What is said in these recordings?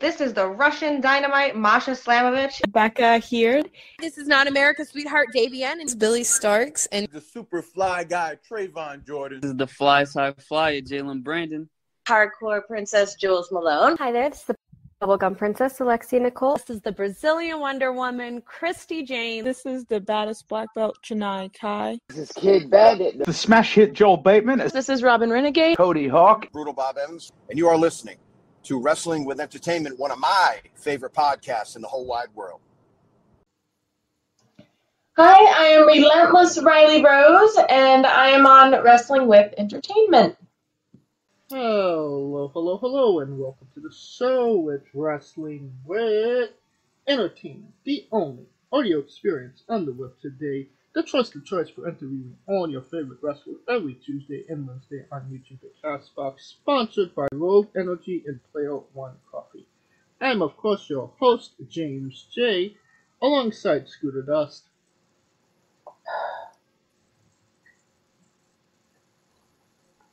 This is the Russian Dynamite, Masha Slamovich. Becca here. This is not America's Sweetheart, Davian. It's Billy Starks. And the super fly guy, Trayvon Jordan. This is the fly side flyer, Jalen Brandon. Hardcore Princess, Jules Malone. Hi there, this is the Bubblegum Princess, Alexia Nicole. This is the Brazilian Wonder Woman, Christy James. This is the baddest black belt, Chennai Kai. This is Kid Bandit. The smash hit Joel Bateman. This is Robin Renegade. Cody Hawk. Brutal Bob Evans. And you are listening to Wrestling with Entertainment, one of my favorite podcasts in the whole wide world. Hi, I am Relentless Rylie Rose, and I am on Wrestling with Entertainment. Hello, and welcome to the show. It's Wrestling with Entertainment, the only audio experience on the web today. The trusted choice for interviewing all your favorite wrestlers every Tuesday and Wednesday on YouTube and Castbox, sponsored by Rogue Energy and Player One Coffee. I am, of course, your host, James J., alongside Scooter Dust.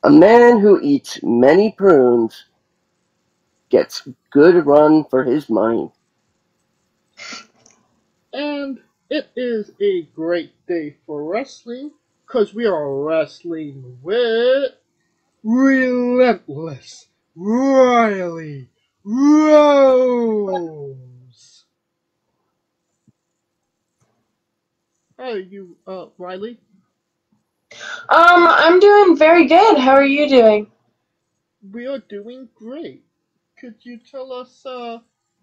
A man who eats many prunes gets good run for his money. And it is a great day for wrestling, because we are wrestling with Relentless Rylie Rose. How are you, Rylie? I'm doing very good. How are you doing? We are doing great. Could you tell us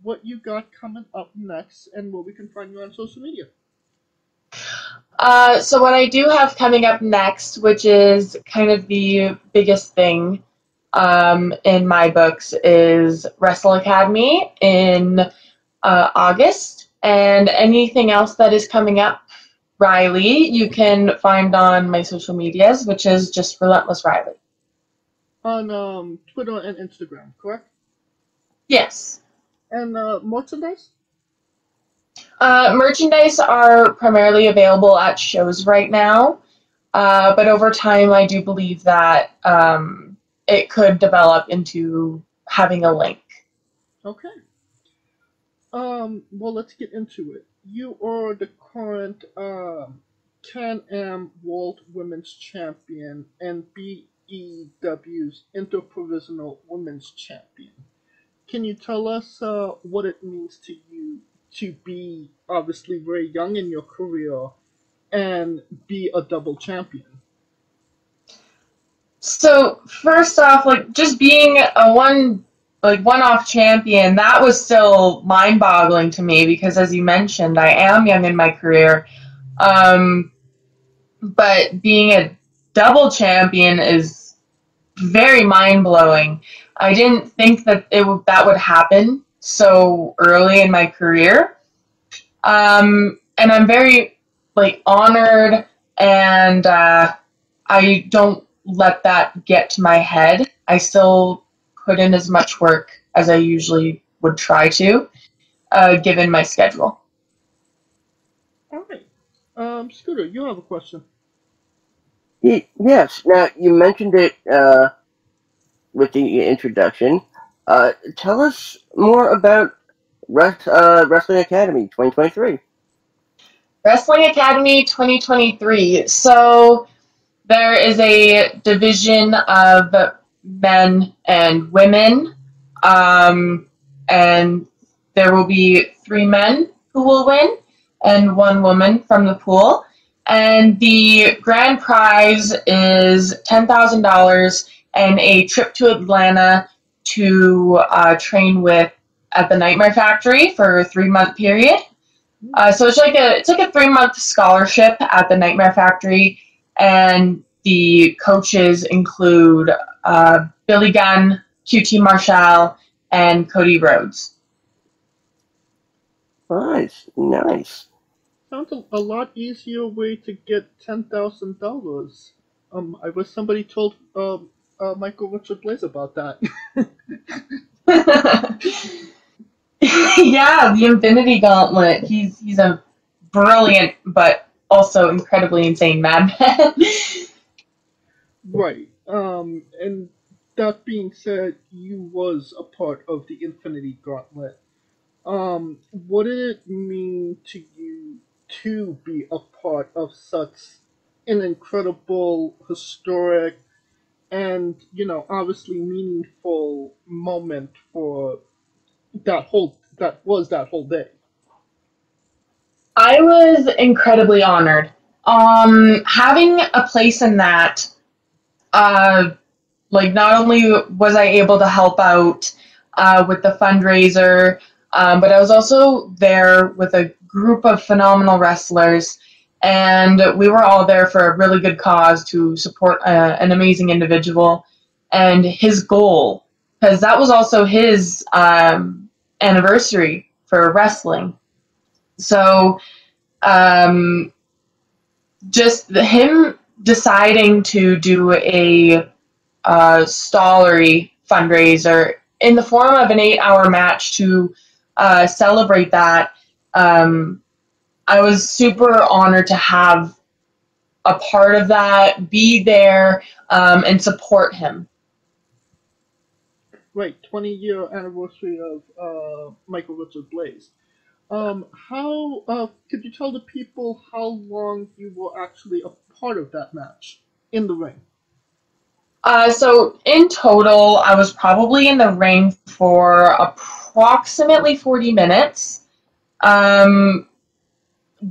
what you got coming up next and where we can find you on social media? So what I do have coming up next, which is kind of the biggest thing in my books, is Wrestle Academy in August. And anything else that is coming up, Rylie, you can find on my social medias, which is just Relentless Rylie. On Twitter and Instagram, correct? Yes. And merchandise? Merchandise are primarily available at shows right now, but over time I do believe that it could develop into having a link. Okay. Well, let's get into it. You are the current Can-Am World Women's Champion and BEW's Interprovisional Women's Champion. Can you tell us what it means to you to be obviously very young in your career and be a double champion? So first off, just being a one-off champion, that was still mind-boggling to me because, as you mentioned, I am young in my career. But being a double champion is very mind-blowing. I didn't think that that would happen so early in my career. And I'm very honored, and I don't let that get to my head. I still put in as much work as I usually would try to, given my schedule. All right. Scooter, you have a question. Yes. Now, you mentioned it with the introduction. Tell us more about Wrestling Academy 2023. Wrestling Academy 2023. So there is a division of men and women, and there will be 3 men who will win and 1 woman from the pool. And the grand prize is $10,000 and a trip to Atlanta to train at the Nightmare Factory for a 3-month period. So it's like a 3-month scholarship at the Nightmare Factory, and the coaches include Billy Gunn, QT Marshall, and Cody Rhodes. Nice. Sounds a lot easier way to get $10,000. I wish somebody told Michael Richard Blaze about that. Yeah, the Infinity Gauntlet. He's a brilliant but also incredibly insane madman. Right. And that being said, you was a part of the Infinity Gauntlet. What did it mean to you to be a part of such an incredible, historic, and obviously meaningful moment for that whole day? I was incredibly honored. Having a place in that, not only was I able to help out with the fundraiser, but I was also there with a group of phenomenal wrestlers, and we were all there for a really good cause to support an amazing individual and his goal, because that was also his anniversary for wrestling. So just him deciding to do a Stollery fundraiser in the form of an 8-hour match to celebrate that, I was super honored to have a part of that, be there, and support him. Right, 20-year anniversary of Michael Richard Blaze. How could you tell the people how long you were actually a part of that match in the ring? So in total, I was probably in the ring for approximately 40 minutes,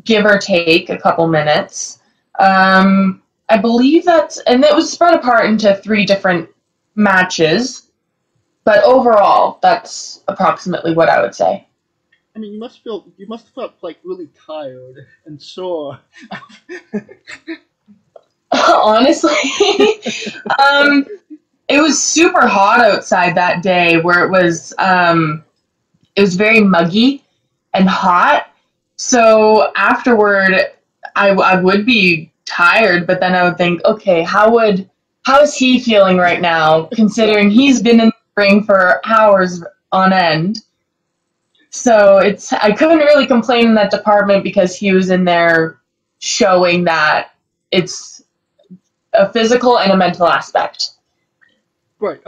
give or take a couple minutes. I believe and it was spread apart into 3 different matches, but overall, that's approximately what I would say. I mean, you must have felt like really tired and sore. Honestly, it was super hot outside that day, where it was very muggy and hot. So afterward, I would be tired, but then I would think, okay, how is he feeling right now, considering he's been in the ring for hours on end. So I couldn't really complain in that department, because he was in there showing that it's a physical and a mental aspect. Right.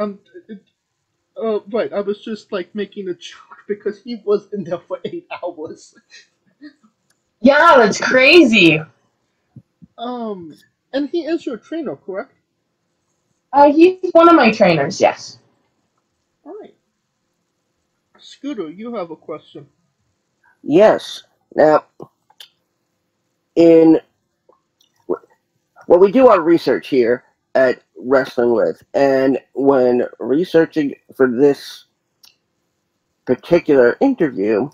Right. I was just making a joke because he was in there for 8 hours. Yeah, that's crazy. And he is your trainer, correct? He's one of my trainers, yes. All right. Scooter, you have a question. Yes. Now, we do our research here at Wrestling With, and when researching for this particular interview,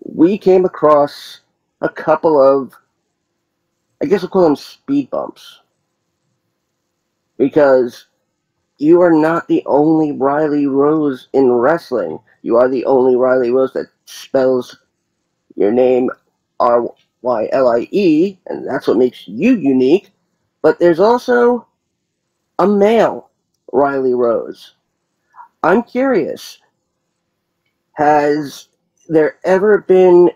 we came across a couple of, I guess we'll call them speed bumps, because you are not the only Rylie Rose in wrestling. You are the only Rylie Rose that spells your name Rylie, and that's what makes you unique. But there's also a male Rylie Rose. I'm curious, has there ever been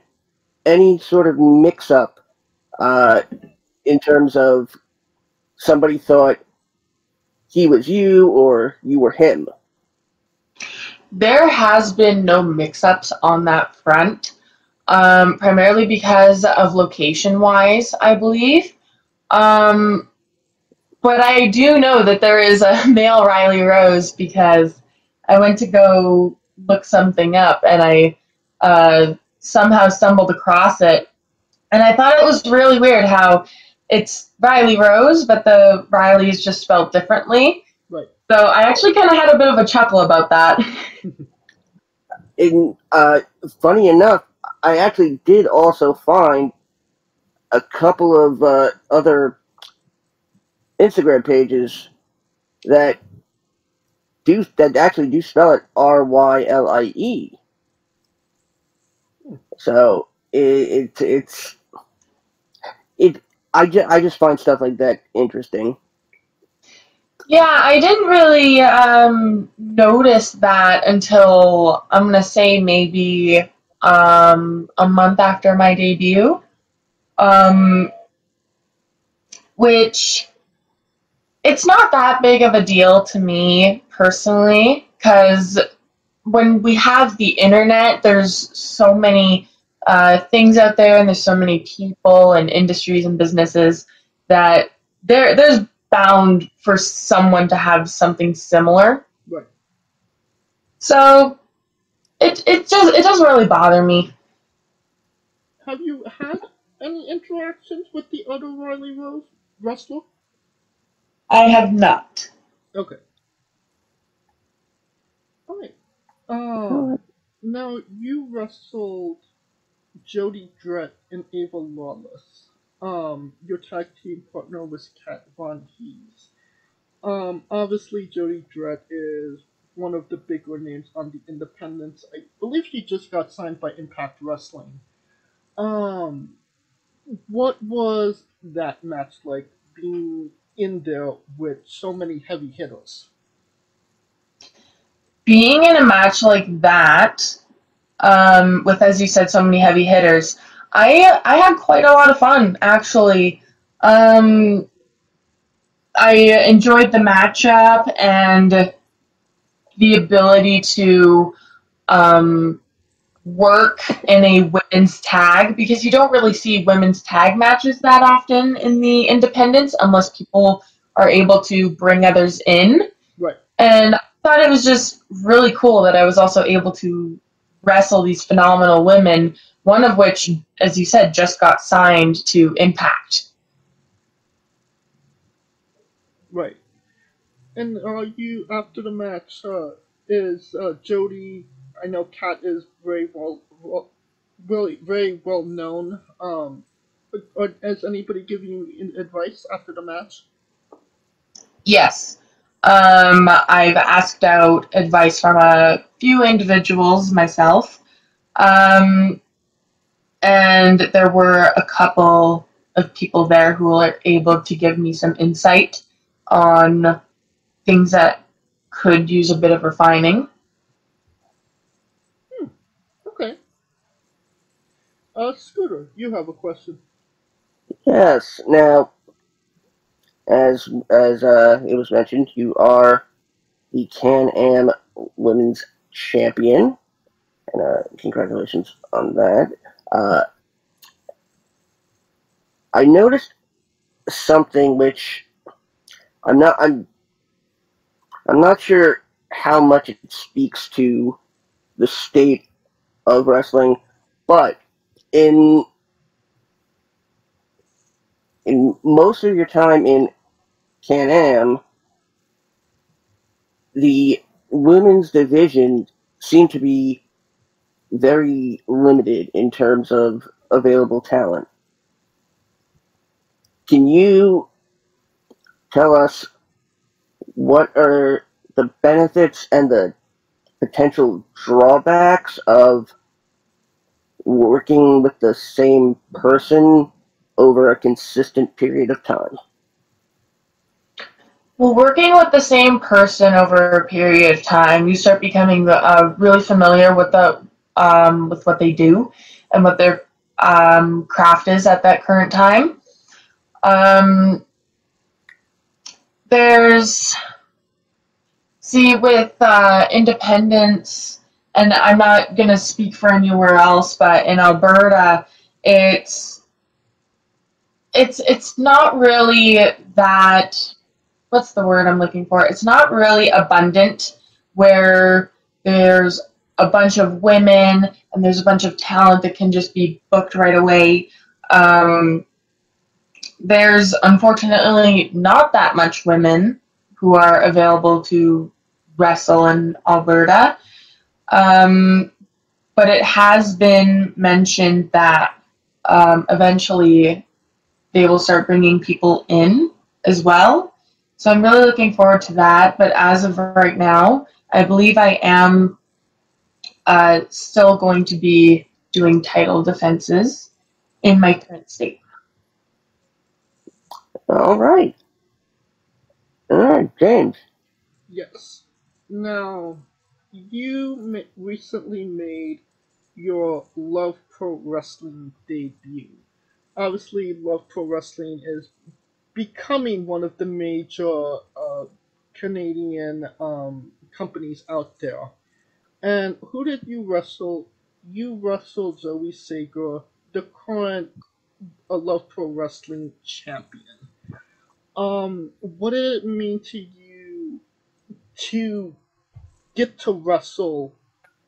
any sort of mix-up in terms of somebody thought he was you or you were him? There has been no mix-ups on that front, primarily because of location-wise, I believe. But I do know that there is a male Rylie Rose, because I went to go look something up, and I somehow stumbled across it. And I thought it was really weird how it's Rylie Rose, but the Rylie is just spelled differently. Right. So I actually kind of had a bit of a chuckle about that. Funny enough, I actually did also find a couple of other Instagram pages that actually do spell it Rylie. So I just find stuff like that interesting. Yeah, I didn't really notice that until, I'm going to say, maybe a month after my debut, which It's not that big of a deal to me personally, because when we have the internet, there's so many things out there, and there's so many people and industries and businesses that there's bound for someone to have something similar. Right. So it doesn't really bother me. Have you had any interactions with the other Rylie Rose wrestler? I have not. Okay. Alright. Now you wrestled Jody Dredd and Ava Lawless. Your tag team partner was Kat Von Hees. Obviously Jody Dredd is one of the bigger names on the independents. I believe she just got signed by Impact Wrestling. What was that match like, being in there with so many heavy hitters? Being in a match like that, with, as you said, so many heavy hitters, I had quite a lot of fun, actually. I enjoyed the matchup and the ability to work in a women's tag, because you don't really see women's tag matches that often in the independents unless people are able to bring others in. Right. And I thought it was just really cool that I was also able to wrestle these phenomenal women, one of which, as you said, just got signed to Impact. Right. And you, after the match, is Jody, I know Kat is very well known. Has anybody given you advice after the match? Yes. I've asked out advice from a few individuals myself. And there were a couple of people there who were able to give me some insight on things that could use a bit of refining. Okay. Scooter, you have a question. Yes. Now, as it was mentioned, you are the Can-Am Women's Champion, and congratulations on that. I noticed something which I'm not sure how much it speaks to the state of wrestling, but in most of your time in Can-Am, the women's division seemed to be very limited in terms of available talent. Can you tell us what are the benefits and the potential drawbacks of working with the same person over a consistent period of time? Well, working with the same person over a period of time, you start becoming really familiar with with what they do and what their craft is at that current time. With independence, and I'm not going to speak for anywhere else, but in Alberta, it's not really that, what's the word I'm looking for? It's not really abundant, where there's a bunch of women and there's a bunch of talent that can just be booked right away. There's unfortunately not that much women who are available to wrestle in Alberta. But it has been mentioned that eventually they will start bringing people in as well. So I'm really looking forward to that. But as of right now, I believe I am still going to be doing title defenses in my current state. All right. All right, James. Yes. Now, you recently made your Love Pro Wrestling debut. Obviously, Love Pro Wrestling is becoming one of the major Canadian companies out there. And who did you wrestle? You wrestled Zoe Sager, the current Love Pro Wrestling champion. What did it mean to you to get to wrestle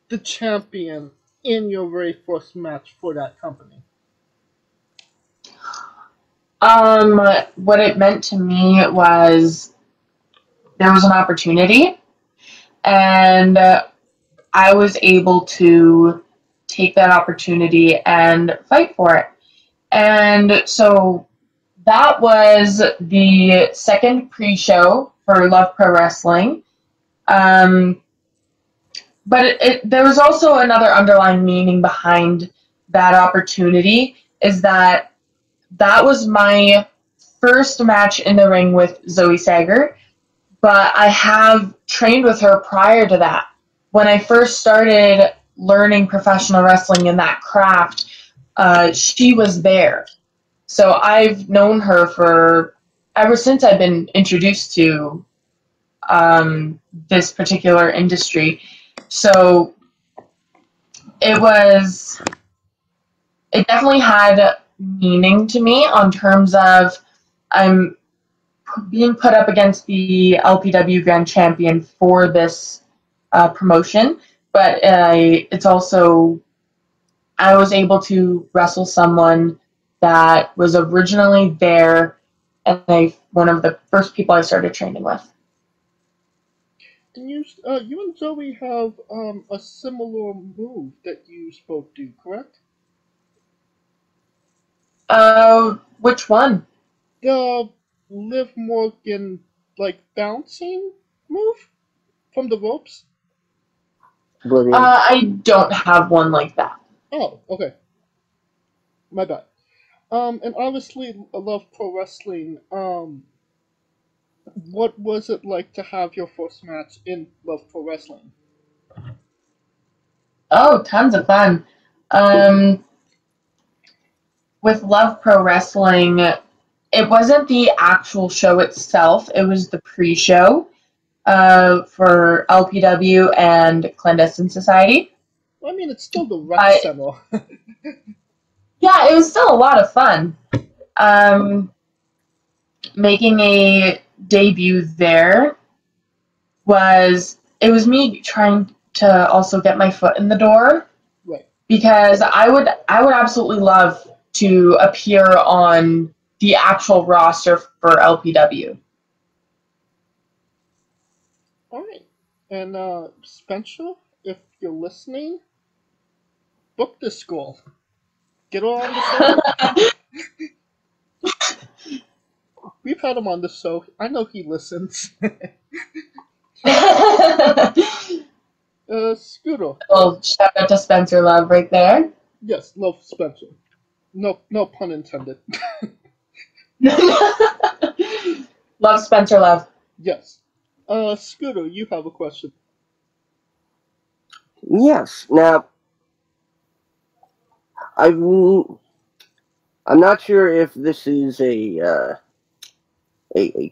the champion in your very first match for that company? What it meant to me was there was an opportunity, and I was able to take that opportunity and fight for it. And so that was the second pre-show for Love Pro Wrestling. But there was also another underlying meaning behind that opportunity, is that was my first match in the ring with Zoe Sager, but I have trained with her prior to that. When I first started learning professional wrestling in that craft, she was there. So I've known her ever since I've been introduced to this particular industry. So it definitely had meaning to me on terms of I'm being put up against the LPW Grand Champion for this promotion, but it's also I was able to wrestle someone that was originally there, and one of the first people I started training with. And you and Zoe have a similar move that you both do, correct? Which one? The Liv Morgan, bouncing move from the ropes? I don't have one like that. Oh, okay. My bad. And obviously, I love pro wrestling. What was it like to have your first match in Love Pro Wrestling? Oh, tons of fun. With Love Pro Wrestling, it wasn't the actual show itself, it was the pre-show for LPW and Clandestine Society. I mean, it's still the rec center. Yeah, it was still a lot of fun. Making a debut there was me trying to also get my foot in the door. Right. Because I would absolutely love to appear on the actual roster for LPW. All right. And Spencer, if you're listening, book this girl. Get her on the show. We've had him on the show. I know he listens. Scooter. Oh, shout out to Spencer Love right there. Yes, love Spencer. No pun intended. Love Spencer Love. Yes. Scooter, you have a question. Yes. Now, I'm not sure if this is a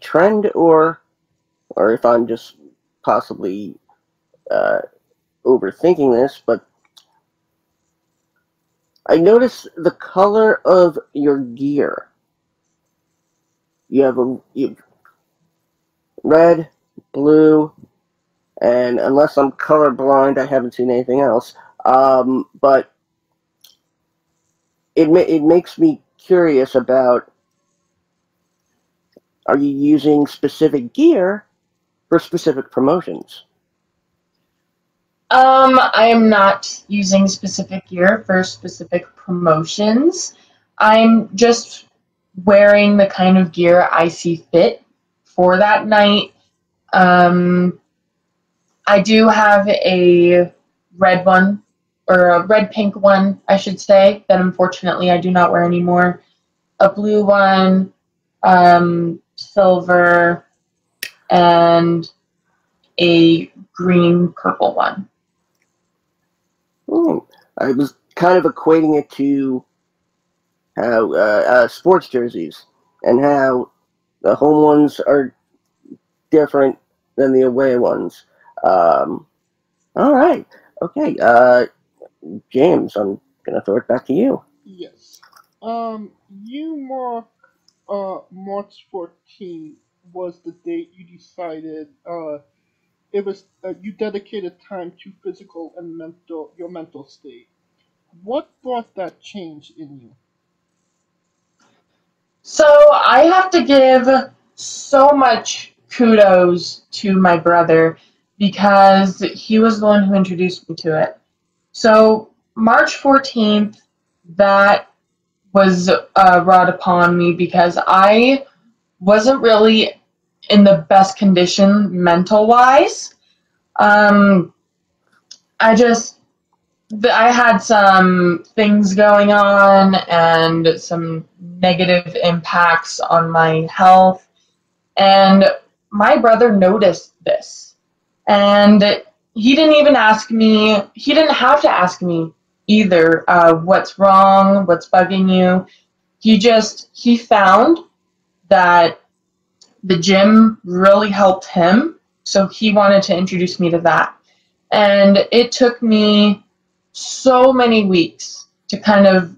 trend or if I'm just possibly overthinking this, but I noticed the color of your gear. You have red, blue, and unless I'm colorblind, I haven't seen anything else. But it makes me curious about, are you using specific gear for specific promotions? I am not using specific gear for specific promotions. I'm just wearing the kind of gear I see fit for that night. I do have a red one, or a red-pink one, I should say, that unfortunately I do not wear anymore. A blue one, silver, and a green-purple one. I was kind of equating it to how sports jerseys, and how the home ones are different than the away ones. All right. Okay. James, I'm gonna throw it back to you. Yes. You mark March 14 was the date you decided it was you dedicated time to physical and your mental state. What brought that change in you? So I have to give so much kudos to my brother because he was the one who introduced me to it. So March 14th, that was brought upon me because I wasn't really in the best condition mental-wise. I had some things going on and some negative impacts on my health, and my brother noticed this. And he didn't even ask me, he didn't have to ask me either, what's wrong, what's bugging you. He found that the gym really helped him, so he wanted to introduce me to that. And it took me so many weeks to kind of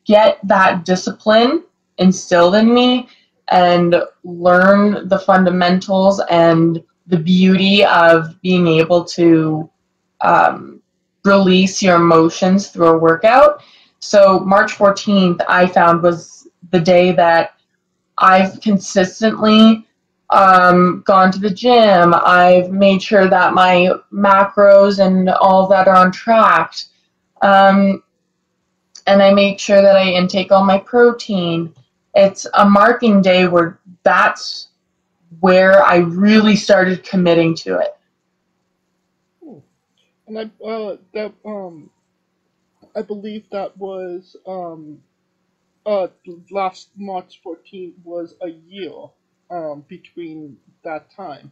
get that discipline instilled in me and learn the fundamentals and the beauty of being able to release your emotions through a workout. So March 14th, I found, was the day that I've consistently gone to the gym. I've made sure that my macros and all that are on track. And I make sure that I intake all my protein. It's a marking day where that's where I really started committing to it. And I believe that was last March 14th was a year between that time.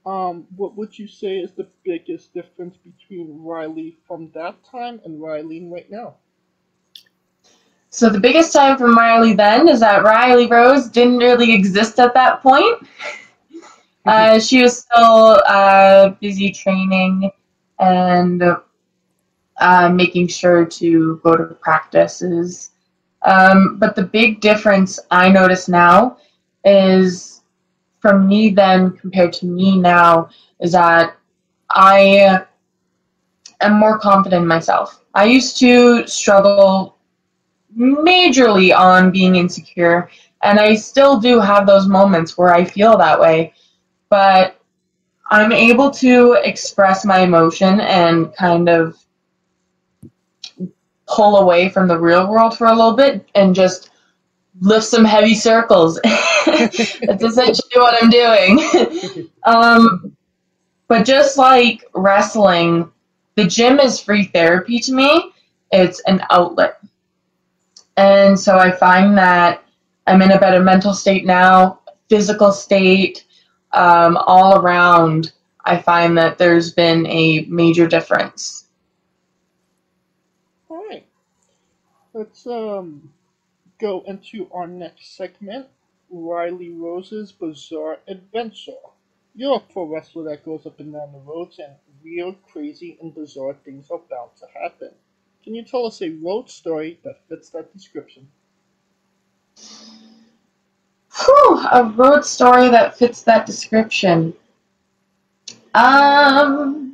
What would you say is the biggest difference between Rylie from that time and Rylie right now? So the biggest time from Rylie then is that Rylie Rose didn't really exist at that point. She was still busy training and making sure to go to practices. But the big difference I notice now is from me then compared to me now is that I am more confident in myself. I used to struggle majorly on being insecure, and I still do have those moments where I feel that way, but I'm able to express my emotion and kind of pull away from the real world for a little bit and just lift some heavy circles. That's essentially what I'm doing. But just like wrestling, the gym is free therapy to me. It's an outlet. And so I find that I'm in a better mental state now, physical state, all around. I find that there's been a major difference. All right. Let's go into our next segment, Rylie Rose's Bizarre Adventure. You're a pro wrestler that goes up and down the roads, and weird, crazy, and bizarre things are bound to happen. Can you tell us a road story that fits that description? Whew, a road story that fits that description. I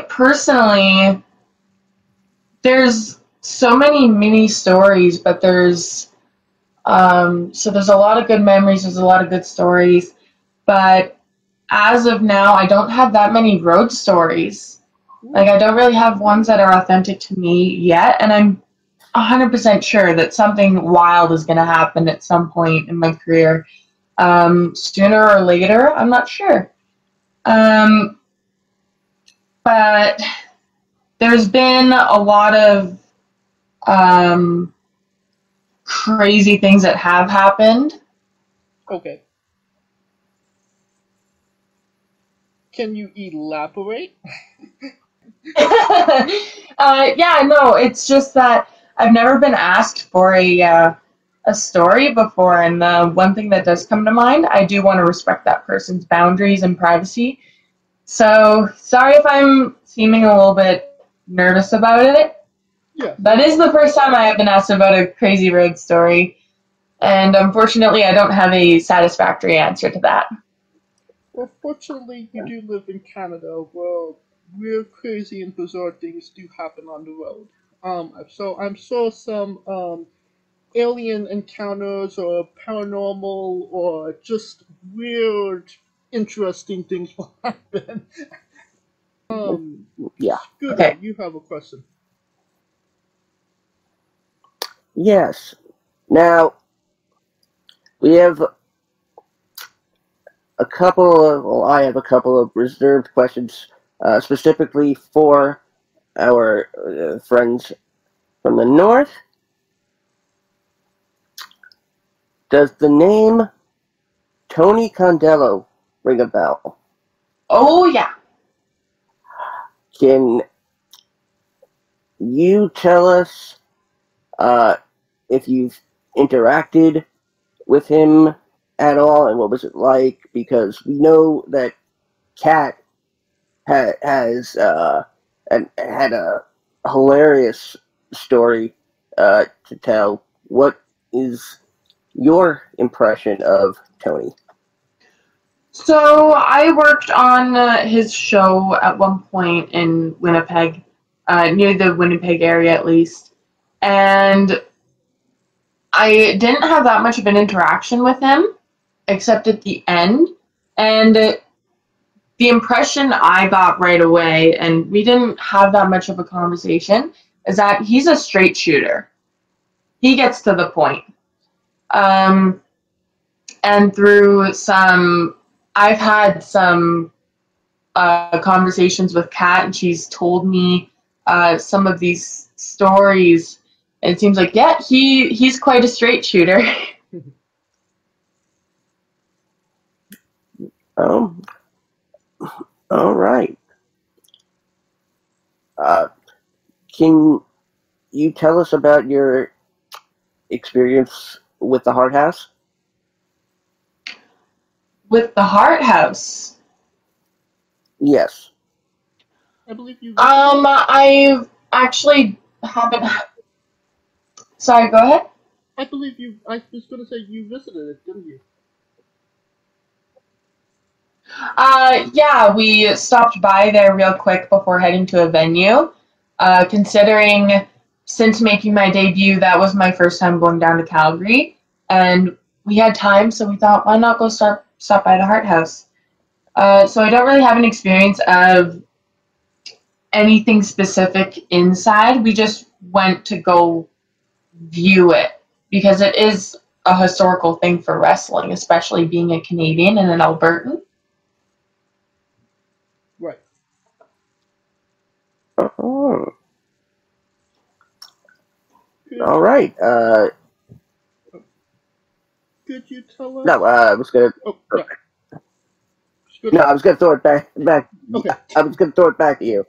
personally, there's so many mini stories, but there's a lot of good memories, there's a lot of good stories, but as of now, I don't have that many road stories. Like, I don't really have ones that are authentic to me yet, and I'm 100% sure that something wild is going to happen at some point in my career. Sooner or later, I'm not sure. But there's been a lot of crazy things that have happened. Okay. Can you elaborate? Yeah, no, it's just that I've never been asked for a a story before, and the one thing that does come to mind, I do want to respect that person's boundaries and privacy. So, sorry if I'm seeming a little bit nervous about it. Yeah. That is the first time I have been asked about a Crazy Road story, and unfortunately I don't have a satisfactory answer to that. Well, fortunately, you do live in Canada, where weird, crazy, and bizarre things do happen on the road. So I'm sure some alien encounters or paranormal or just weird, interesting things will happen. Yeah. Scooter, Okay. you have a question. Yes. Now, we have a couple of, well, I have a couple of reserved questions specifically for our friends from the north. Does the name Tony Condello ring a bell? Oh, yeah. Can you tell us if you've interacted with him at all, and what was it like? Because we know that Kat has had a hilarious story to tell. What is your impression of Tony? So I worked on his show at one point in Winnipeg, near the Winnipeg area at least, and I didn't have that much of an interaction with him, except at the end, and the impression I got right away, and we didn't have that much of a conversation, is that he's a straight shooter. He gets to the point. And through I've had some conversations with Kat, and she's told me some of these stories. It seems like, yeah, he's quite a straight shooter. Oh, all right. Can you tell us about your experience with the Heart House? With the Heart House? Yes. I believe you. I actually haven't. Sorry, go ahead. I believe you. I was going to say you visited it, didn't you? Yeah, we stopped by there real quick before heading to a venue. Considering since making my debut, that was my first time going down to Calgary, and we had time, so we thought, why not go stop by the Heart House? So I don't really have an experience of anything specific inside. We just went to go view it because it is a historical thing for wrestling, especially being a Canadian and an Albertan. Right. Oh. All right. Could you tell us? No, I was gonna. Oh, yeah. No, I was gonna throw it back. Okay. I was gonna throw it back to you.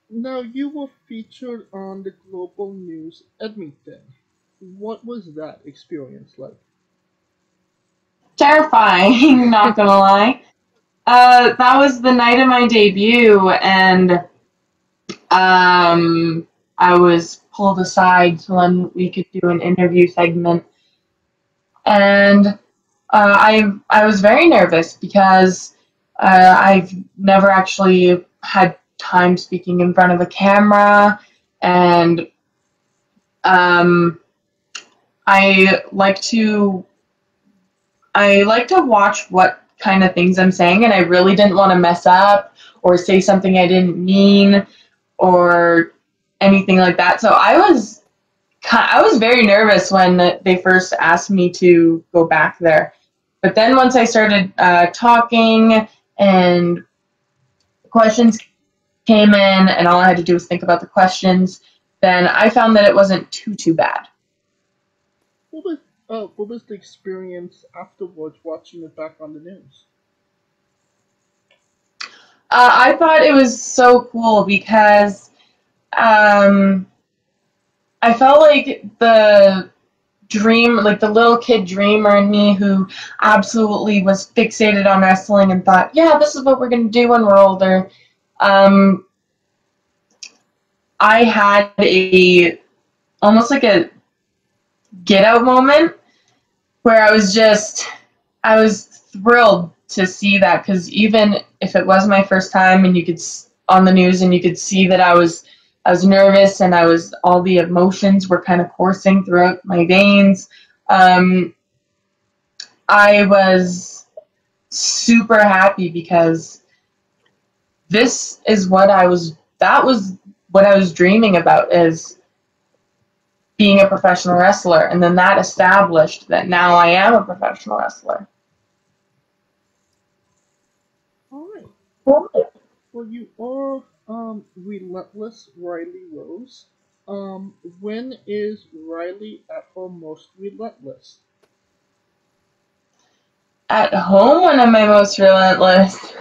Now you were featured on the Global News Edmonton. What was that experience like? Terrifying, not gonna lie. That was the night of my debut, and I was pulled aside so then we could do an interview segment, and I was very nervous because I've never actually had time speaking in front of a camera, and I like to watch what kind of things I'm saying, and I really didn't want to mess up or say something I didn't mean or anything like that. So I was very nervous when they first asked me to go back there. But then once I started talking and questions came in and all I had to do was think about the questions, then I found that it wasn't too bad. What was the experience afterwards watching it back on the news? I thought it was so cool because I felt like the dream, like the little kid dreamer in me who absolutely was fixated on wrestling and thought, yeah, this is what we're going to do when we're older. I had almost like a get out moment where I was thrilled to see that, because even if it was my first time and you could on the news and you could see that I was nervous and all the emotions were kind of coursing throughout my veins. I was super happy because that was what I was dreaming about, is being a professional wrestler. And then that established that now I am a professional wrestler. All right. Well, you are Relentless Rylie Rose. When is Rylie at her most relentless? At home, when am I most relentless?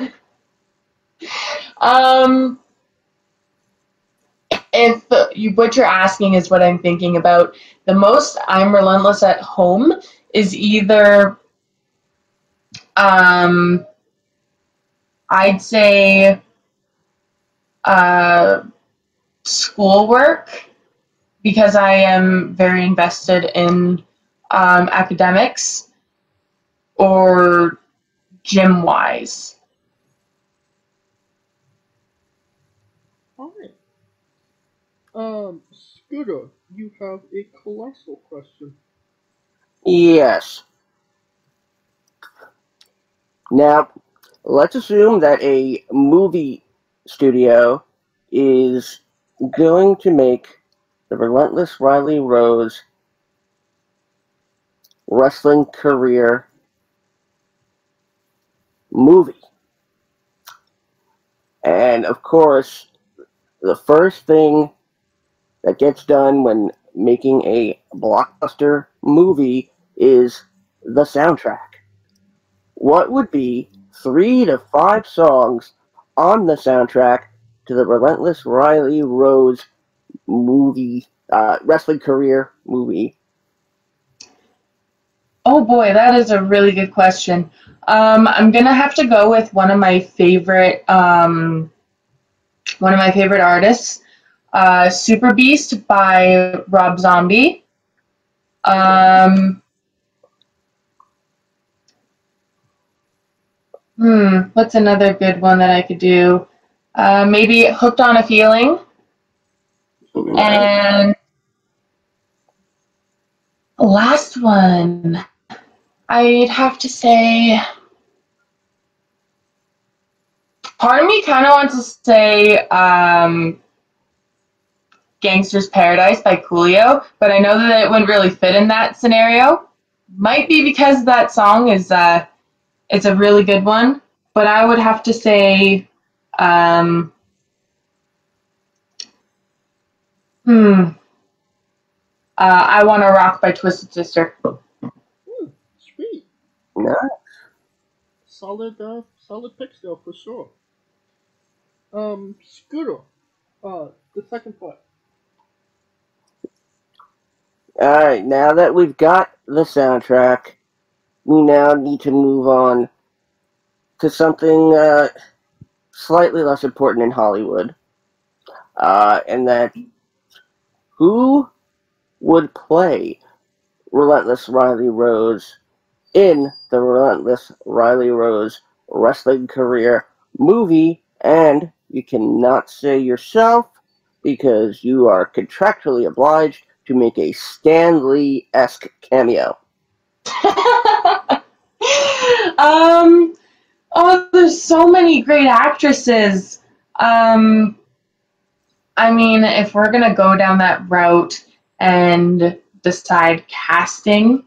If what you're asking is what I'm thinking about, the most I'm relentless at home is either, I'd say, schoolwork, because I am very invested in academics, or gym-wise. All right. Scooter, you have a colossal question. Yes. Now, let's assume that a movie studio is going to make the Relentless Rylie Rose wrestling career movie. And of course, the first thing that gets done when making a blockbuster movie is the soundtrack. What would be 3 to 5 songs on the soundtrack to the Relentless Rylie Rose movie, wrestling career movie? Oh boy, that is a really good question. I'm gonna have to go with one of my favorite artists, Super Beast by Rob Zombie. What's another good one that I could do? Maybe Hooked on a Feeling. And last one, I'd have to say, part of me kind of wants to say Gangster's Paradise by Coolio, but I know that it wouldn't really fit in that scenario. Might be because that song is it's a really good one, but I would have to say I Wanna Rock by Twisted Sister. Sweet. Nice. Solid picks though, for sure. Scooter, the second part. Alright, now that we've got the soundtrack, we now need to move on to something slightly less important in Hollywood. And that, who would play Relentless Rylie Rose in the Relentless Rylie Rose wrestling career movie? And you cannot say yourself, because you are contractually obliged to make a Stan Lee-esque cameo. Oh, there's so many great actresses. I mean, if we're gonna go down that route and decide casting,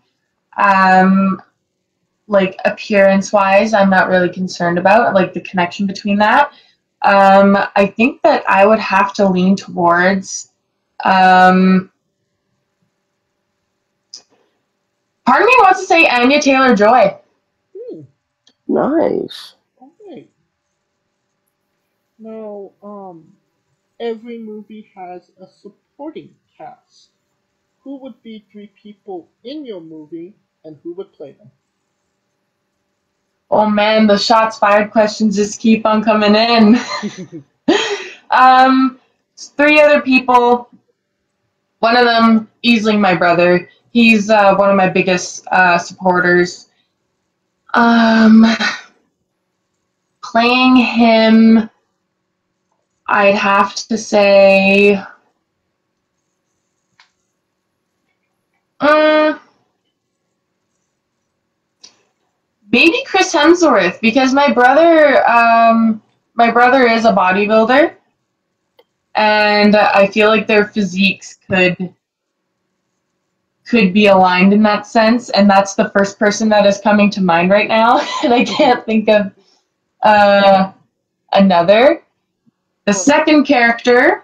like appearance-wise, I'm not really concerned about, like, the connection between that. I think that I would have to lean towards, part of me wants to say Anya Taylor-Joy. Nice. Okay. Now, every movie has a supporting cast. who would be 3 people in your movie, and who would play them? Oh man, the shots fired questions just keep on coming in. 3 other people. One of them, easily my brother. He's one of my biggest supporters. Playing him, I'd have to say... maybe Chris Hemsworth, because my brother is a bodybuilder, and I feel like their physiques could be aligned in that sense, and that's the first person that is coming to mind right now, and I can't think of another. The second character,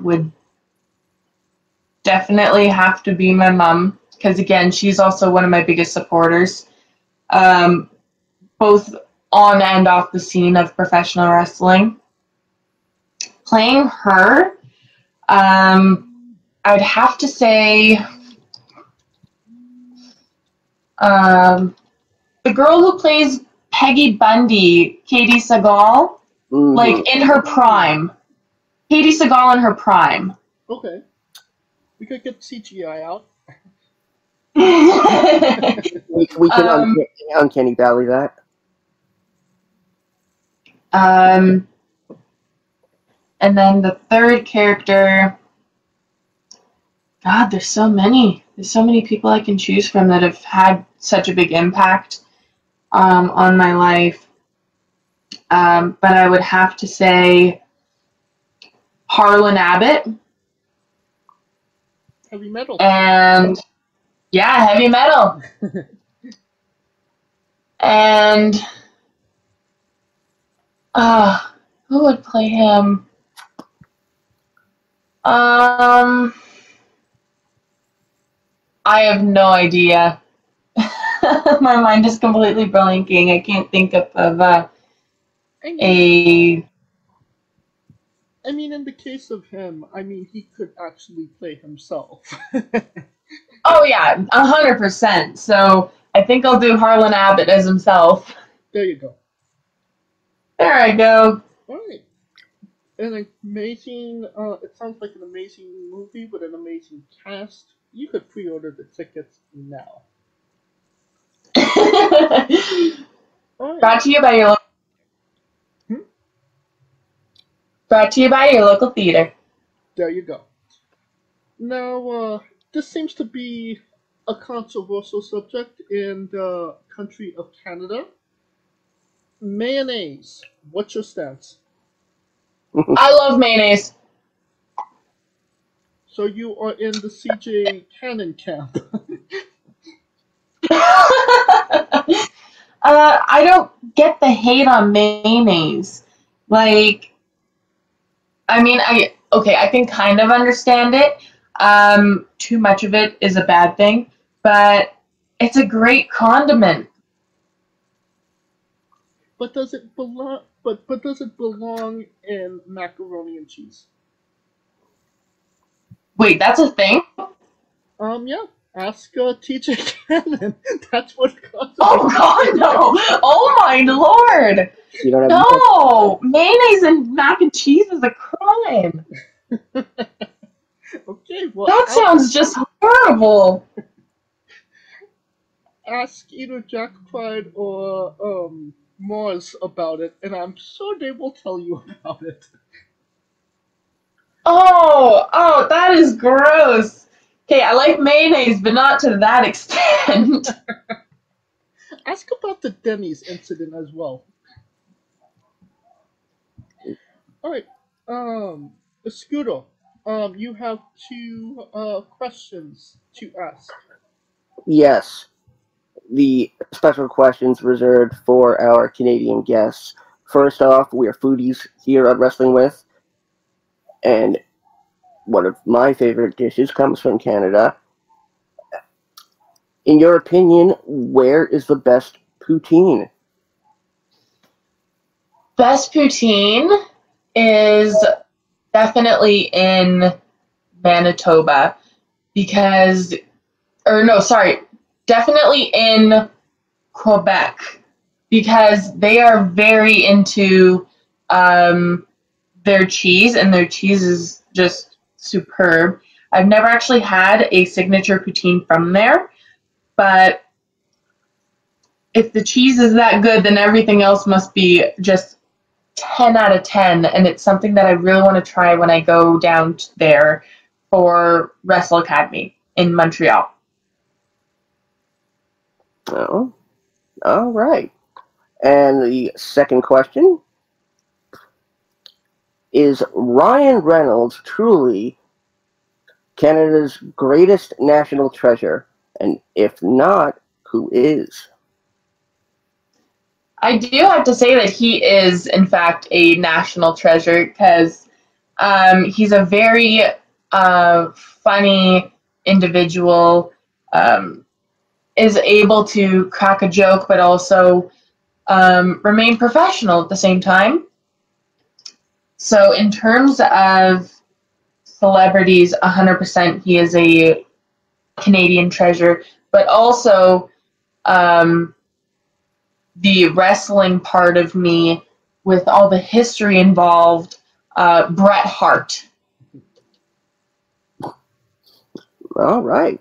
would definitely have to be my mom, because again, she's also one of my biggest supporters, both on and off the scene of professional wrestling. Playing her, I'd have to say the girl who plays Peggy Bundy, Katie Sagal, like in her prime. Katie Sagal in her prime. Okay. We could get CGI out. we can uncanny valley that. And then the third character, God, there's so many. There's so many people I can choose from that have had such a big impact on my life. But I would have to say Harlan Abbott. Heavy metal. And yeah, heavy metal. And who would play him? I have no idea. My mind is completely blanking. I can't think of I mean, in the case of him, I mean, he could actually play himself. Oh yeah, 100%. So I think I'll do Harlan Abbott as himself. There you go. There I go. Alright. An amazing, it sounds like an amazing movie with an amazing cast. You could pre-order the tickets now. Brought to you by your Brought to you by your local theater. There you go. Now, this seems to be a controversial subject in the country of Canada. Mayonnaise. What's your stance? I love mayonnaise. So you are in the CJ Cannon camp. I don't get the hate on mayonnaise. Like, I mean, I can kind of understand it. Too much of it is a bad thing, but it's a great condiment. But does it belong? But does it belong in macaroni and cheese? Wait, that's a thing? Yeah. Ask TJ Cannon. That's what caused. Oh God, no! Oh my Lord! You don't have No, mayonnaise and mac and cheese is a crime. Okay, well, that sounds just horrible. Ask either Jack Pride or Mars about it, and I'm sure they will tell you about it. Oh, that is gross. Okay, I like mayonnaise, but not to that extent. Ask about the Denny's incident as well. Alright, Scooter, you have 2 questions to ask. Yes. The special questions reserved for our Canadian guests. First off, we are foodies here at Wrestling With, and one of my favorite dishes comes from Canada. In your opinion, where is the best poutine? Best poutine? is definitely in Manitoba because, or no, sorry, definitely in Quebec because they are very into their cheese, and their cheese is just superb. I've never actually had a signature poutine from there, but if the cheese is that good, then everything else must be just 10 out of 10, and it's something that I really want to try when I go down there for Wrestle Academy in Montreal. Oh, all right. And the second question, is Ryan Reynolds truly Canada's greatest national treasure? And if not, who is? I do have to say that he is, in fact, a national treasure because he's a very funny individual, is able to crack a joke, but also remain professional at the same time. So in terms of celebrities, 100% he is a Canadian treasure, but also the wrestling part of me with all the history involved, Bret Hart. All right.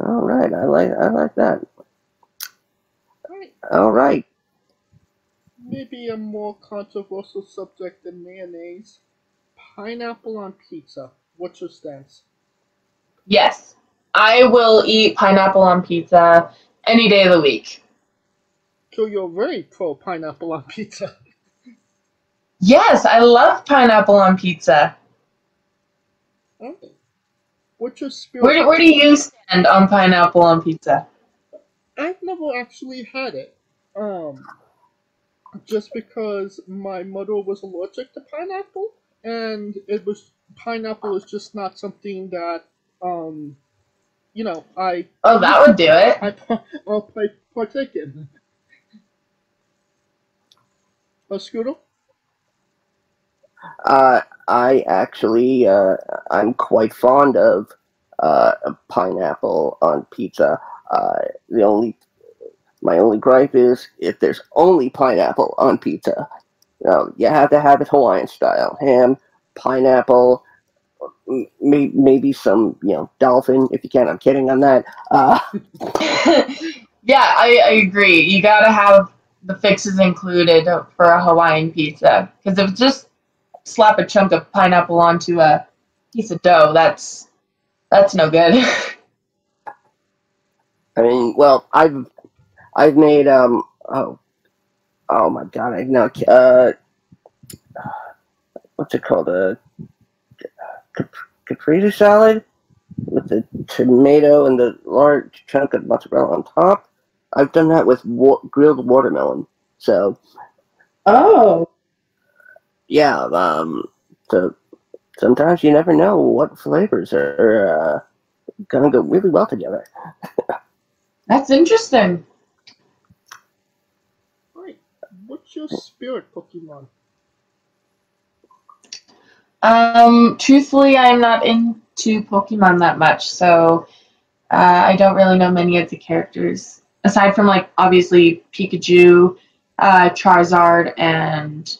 All right. I like that. All right. Maybe a more controversial subject than mayonnaise. Pineapple on pizza. What's your stance? Yes, I will eat pineapple on pizza any day of the week. So you're very pro pineapple on pizza. Yes, I love pineapple on pizza. Okay. What's your spirit? Where do you stand on pineapple on pizza? I've never actually had it. Just because my mother was allergic to pineapple, and pineapple is just not something that I. Oh, that would do it. I'll partake in. Scooter? I actually, I'm quite fond of pineapple on pizza. My only gripe is if there's only pineapple on pizza. You have to have it Hawaiian style. Ham, pineapple, maybe some, dolphin if you can. I'm kidding on that. Yeah, I agree. You gotta have the fixes included for a Hawaiian pizza. Because if just slap a chunk of pineapple onto a piece of dough, that's no good. I mean, well, I've made oh my god, I know what's it called, a caprese salad with the tomato and the large chunk of mozzarella on top. I've done that with grilled watermelon. So, yeah. So sometimes you never know what flavors are gonna go really well together. That's interesting. Right. What's your spirit Pokemon? Truthfully, I'm not into Pokemon that much, so I don't really know many of the characters. Aside from, like, obviously Pikachu, Charizard, and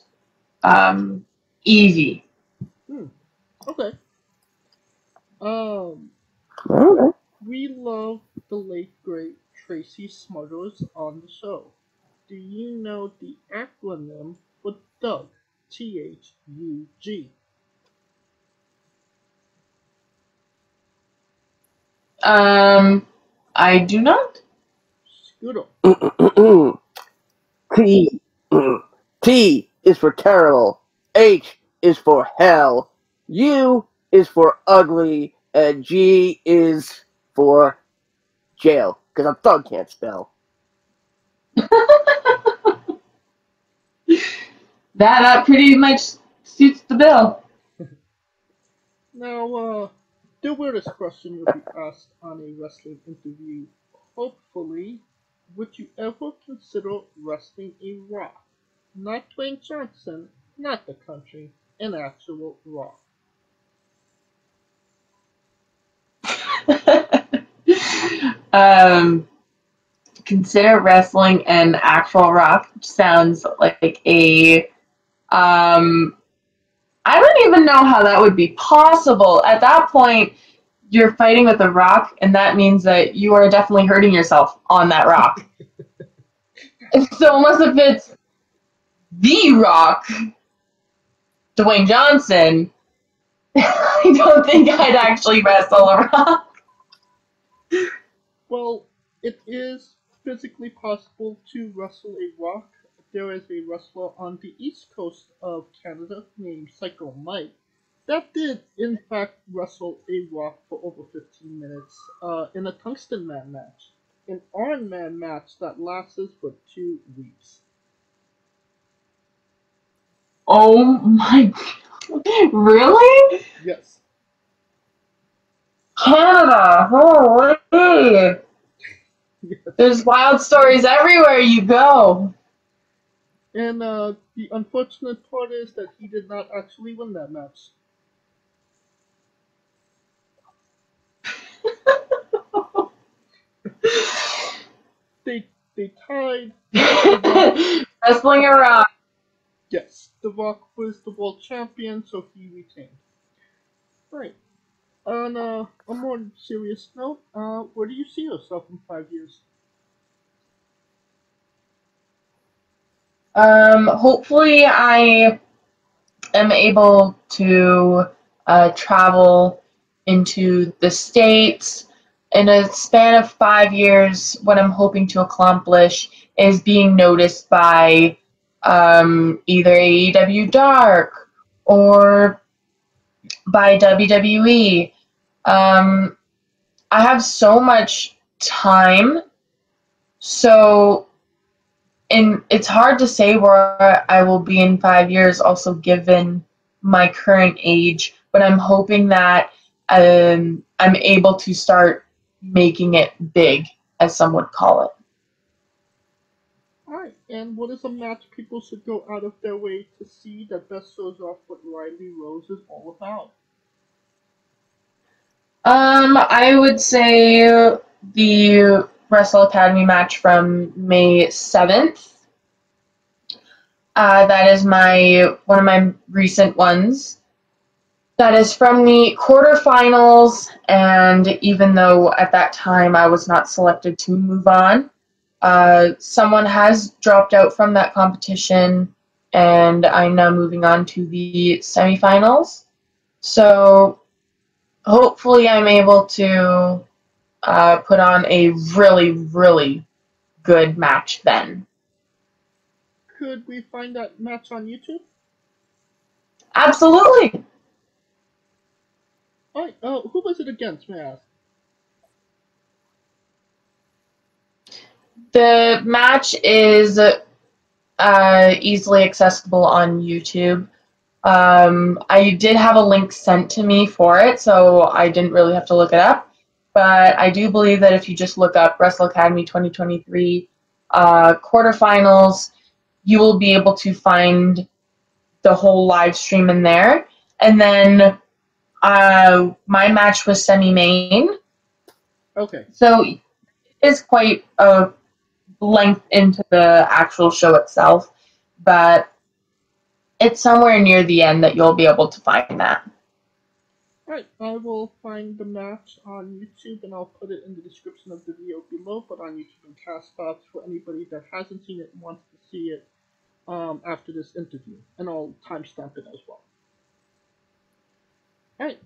Eevee. Okay. Okay. We love the late great Tracy Smothers on the show. Do you know the acronym for Doug? THUG. I do not. Scooter. T. T is for terrible. H is for hell. U is for ugly. And G is for jail. Because a thug can't spell. That pretty much suits the bill. Now, the weirdest question you'll be asked on a wrestling interview. Hopefully, would you ever consider wrestling a Rock? Not Dwayne Johnson, not the country, an actual rock. Consider wrestling an actual rock, which sounds like a I don't even know how that would be possible. At that point, you're fighting with a rock, and that means that you are definitely hurting yourself on that rock. So unless if it's the Rock, Dwayne Johnson, I don't think I'd actually wrestle a rock. Well, it is physically possible to wrestle a rock. There is a wrestler on the east coast of Canada named Psycho Mike that did, in fact, wrestle a rock for over 15 minutes in a Tungsten Man match. An Iron Man match that lasted for 2 weeks. Oh my god. Really? Yes. Canada, holy. Yes. There's wild stories everywhere you go. And the unfortunate part is that he did not actually win that match. They tied. Wrestling a rock. Yes, The Rock was the world champion, so he retained. Right. On a more serious note, where do you see yourself in 5 years? Hopefully I am able to travel into the States. In a span of 5 years, what I'm hoping to accomplish is being noticed by either AEW Dark or by WWE. I have so much time, so it's hard to say where I will be in 5 years, also given my current age, but I'm hoping that I'm able to start making it big, as some would call it. Alright, and what is a match people should go out of their way to see that best shows off what Rylie Rose is all about? I would say the Wrestle Academy match from May 7th. That is one of my recent ones. That is from the quarterfinals, and even though at that time I was not selected to move on, someone has dropped out from that competition, and I'm now moving on to the semifinals. So hopefully I'm able to put on a really, really good match then. Could we find that match on YouTube? Absolutely. Alright, who was it against, may I ask? The match is easily accessible on YouTube. I did have a link sent to me for it, so I didn't really have to look it up. But I do believe that if you just look up Wrestle Academy 2023 quarterfinals, you will be able to find the whole live stream in there. And then my match was semi-main. Okay. So it's quite a length into the actual show itself, but it's somewhere near the end that you'll be able to find that. Alright, I will find the match on YouTube and I'll put it in the description of the video below, but on YouTube and Castbox for anybody that hasn't seen it and wants to see it after this interview. And I'll timestamp it as well. Alright,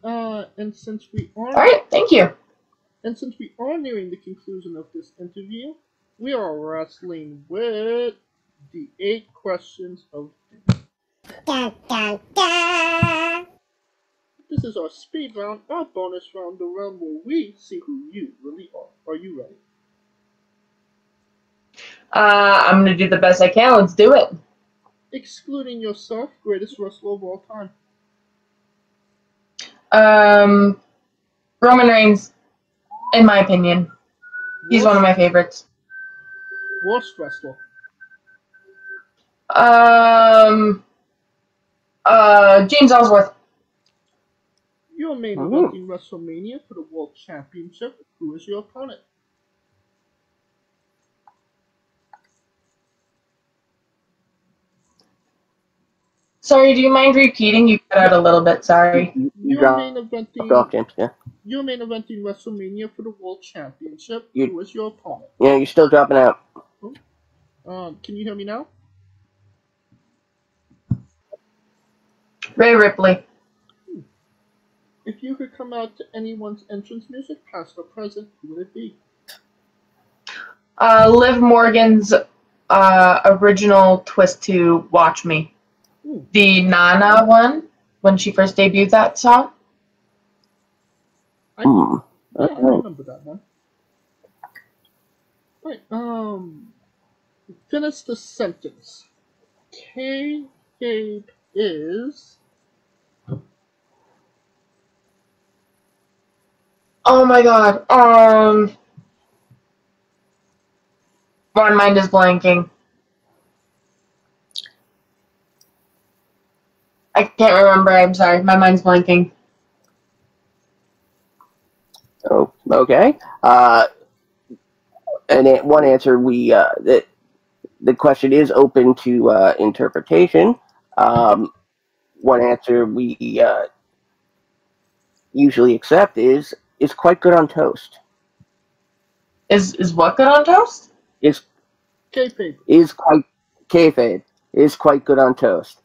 and since we are... Alright, thank you. And since we are nearing the conclusion of this interview, we are wrestling with the 8 questions of... Dun, dun, dun. This is our speed round, our bonus round, the round where we see who you really are. Are you ready? I'm going to do the best I can. Let's do it. Excluding yourself, greatest wrestler of all time. Roman Reigns, in my opinion. He's one of my favorites. Worst wrestler. James Ellsworth. You're main eventing WrestleMania for the World Championship. Who is your opponent? Sorry, do you mind repeating? You cut out a little bit, sorry. You're main eventing Yeah. You're main eventing WrestleMania for the World Championship. Who is your opponent? Yeah, you're still dropping out. Can you hear me now? Rhea Ripley. If you could come out to anyone's entrance music, past or present, who would it be? Liv Morgan's original twist to Watch Me. The Nana one, when she first debuted that song. I remember that one. Right, finish the sentence. Kayfabe is... Oh my god, my mind is blanking. I can't remember, I'm sorry, my mind's blanking. Oh, okay. And one answer the question is open to interpretation. One answer we usually accept is quite good on toast. Is what good on toast? Kayfabe. Kayfabe is quite good on toast.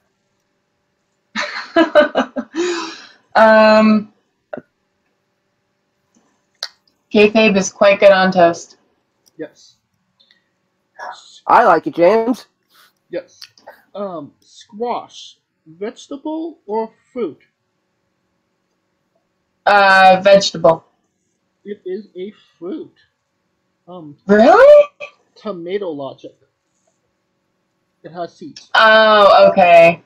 Kayfabe is quite good on toast. Yes. I like it, James. Yes. Squash, vegetable or fruit? Vegetable. It is a fruit. Really? Tomato logic. It has seeds. Oh, okay.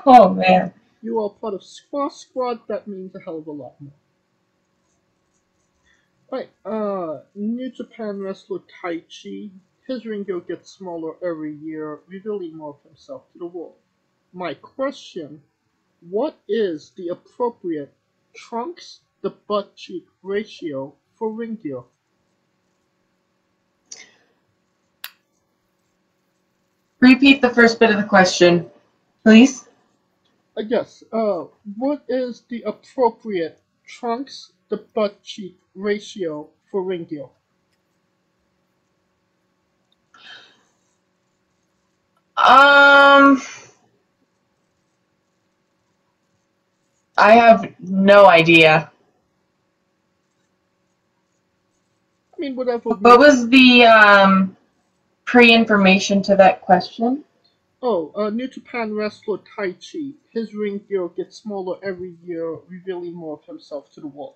Oh, man. You are part of Squash Squad, that means a hell of a lot more. Right, New Japan wrestler Taichi. His ring gear gets smaller every year, revealing more of himself to the world. My question, what is the appropriate trunks to butt cheek ratio for ring gear? Repeat the first bit of the question, please. Yes, what is the appropriate trunks to butt cheek ratio for ring gear? I have no idea. I mean, whatever. What was the pre-information to that question? Oh, New Japan wrestler Taichi. His ring gear gets smaller every year, revealing more of himself to the world.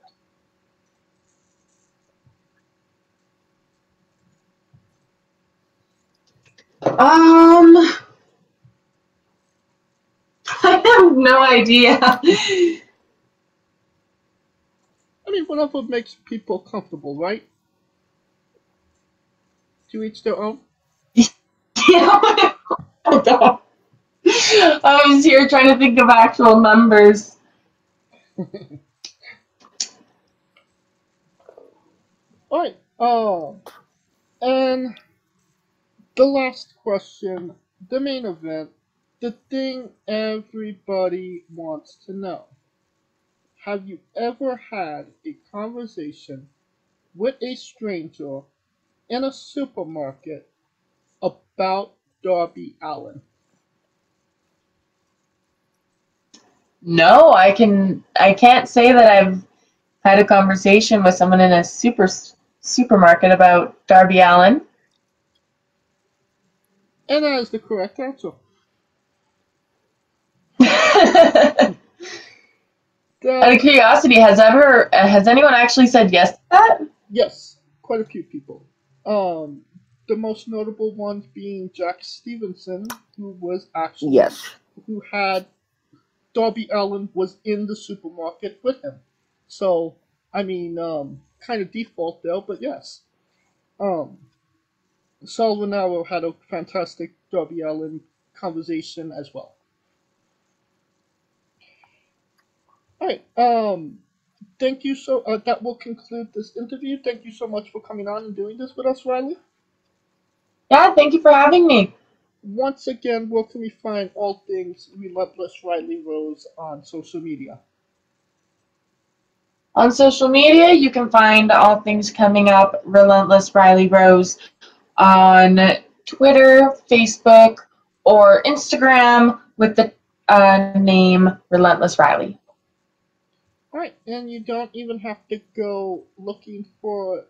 I have no idea. I mean, whatever makes people comfortable, right? To each their own. I was here trying to think of actual numbers. Alright, and the last question, the main event, the thing everybody wants to know. Have you ever had a conversation with a stranger in a supermarket about Darby Allin? No, I can't say that I've had a conversation with someone in a supermarket about Darby Allin. And that is the correct answer. Out of curiosity, has anyone actually said yes to that? Yes, quite a few people. The most notable ones being Jack Stevenson, who was actually who had Darby Allin was in the supermarket with him. So, I mean, kind of default there, but yes. Sal Renaro had a fantastic Darby Allin conversation as well. All right. Thank you so. That will conclude this interview. Thank you so much for coming on and doing this with us, Rylie. Yeah, thank you for having me. Once again, where can we find all things Relentless Rylie Rose on social media? On social media, you can find all things coming up Relentless Rylie Rose on Twitter, Facebook, or Instagram with the name Relentless Rylie. All right, and you don't even have to go looking for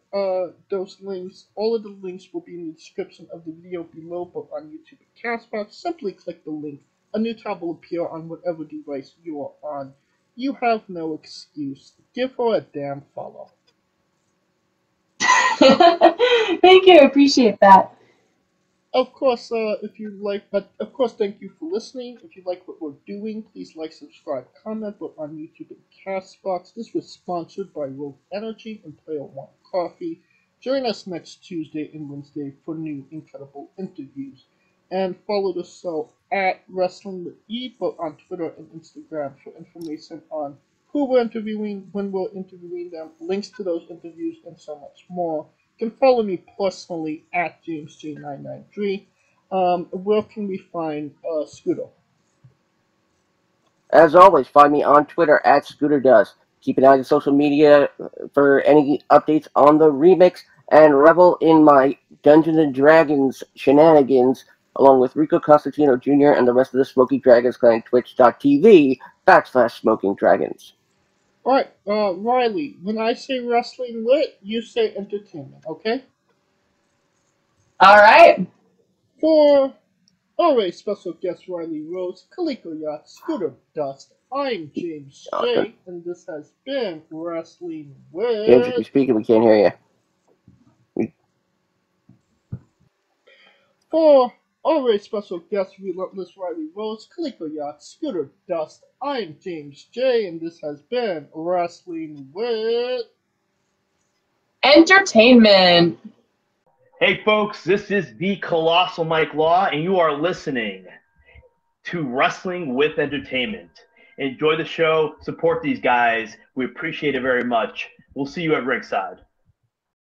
those links. All of the links will be in the description of the video below, both on YouTube and Castbox. Simply click the link. A new tab will appear on whatever device you are on. You have no excuse. Give her a damn follow. Thank you, I appreciate that. Of course, if you like, of course, thank you for listening. If you like what we're doing, please like, subscribe, comment, both on YouTube and Castbox. This was sponsored by Rogue Energy and Player One Coffee. Join us next Tuesday and Wednesday for new incredible interviews. And follow the show at Wrestling with E, both on Twitter and Instagram for information on who we're interviewing, when we're interviewing them, links to those interviews, and so much more. You can follow me personally at JamesJ993. Where can we find Scooter? As always, find me on Twitter at ScooterDoes. Keep an eye on social media for any updates on the remix, and revel in my Dungeons and Dragons shenanigans along with Rico Constantino Jr. and the rest of the Smoking Dragons clan, twitch.tv/Smoking Dragons. Alright, Rylie, when I say wrestling lit, you say entertainment, okay? Alright. For always special guest Rylie Rose, Kaliko Yacht, Scooter Dust, I'm James J, and this has been Wrestling with... James, if you're speaking, we can't hear you. For always special guest Relentless Rylie Rose, Kaliko Yacht, Scooter Dust, I'm James J, and this has been Wrestling with... Entertainment. Hey folks, this is the Colossal Mike Law, and you are listening to Wrestling with Entertainment. Enjoy the show, support these guys. We appreciate it very much. We'll see you at ringside.